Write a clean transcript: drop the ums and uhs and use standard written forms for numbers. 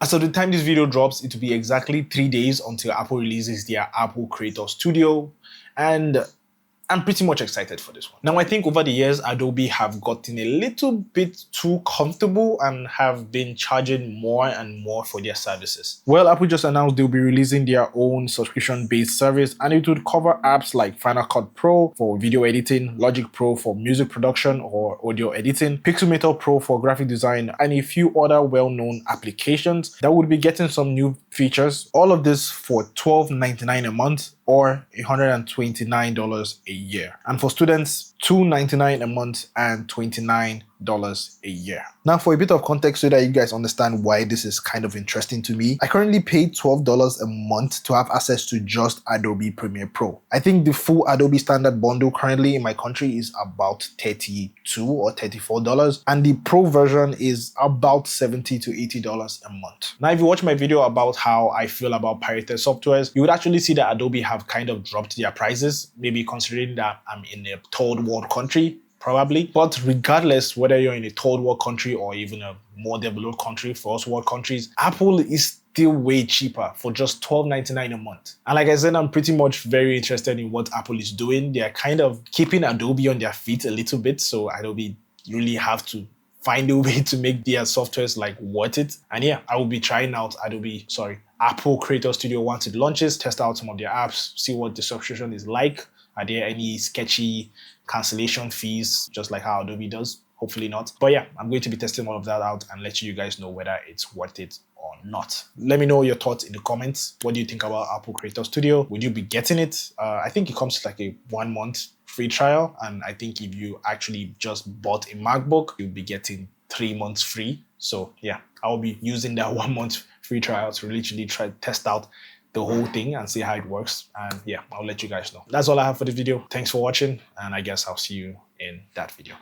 As of the time this video drops, it will be exactly 3 days until Apple releases their Apple Creator Studio, and I'm pretty much excited for this one. Now, I think over the years, Adobe have gotten a little bit too comfortable and have been charging more and more for their services. Well, Apple just announced they'll be releasing their own subscription-based service, and it would cover apps like Final Cut Pro for video editing, Logic Pro for music production or audio editing, Pixelmator Pro for graphic design, and a few other well-known applications that would be getting some new features. All of this for $12.99 a month or $129 a year. And for students, $2.99 a month and $29 a year. Now, for a bit of context so that you guys understand why this is kind of interesting to me, I currently pay $12 a month to have access to just Adobe Premiere Pro. I think the full Adobe standard bundle currently in my country is about $32 or $34, and the Pro version is about $70 to $80 a month. Now, if you watch my video about how I feel about pirated softwares, you would actually see that Adobe have kind of dropped their prices, maybe considering that I'm in a third world country, probably. But regardless whether you're in a third world country or even a more developed country, first world countries, Apple is still way cheaper for just $12.99 a month. And like I said, I'm pretty much very interested in what Apple is doing. They're kind of keeping Adobe on their feet a little bit, so Adobe really have to find a way to make their softwares like worth it. And yeah, I will be trying out Apple Creator Studio once it launches, test out some of their apps, see what the subscription is like. Are there any sketchy cancellation fees, just like how Adobe does? Hopefully not. But yeah, I'm going to be testing all of that out and let you guys know whether it's worth it or not. Let me know your thoughts in the comments. What do you think about Apple Creator Studio? Would you be getting it? I think it comes with like a 1 month free trial. And I think if you actually just bought a MacBook, you'll be getting 3 months free. So yeah, I'll be using that 1 month free trial to literally try to test out the whole thing and see how it works. And yeah, I'll let you guys know. That's all I have for this video. Thanks for watching, and I guess I'll see you in that video.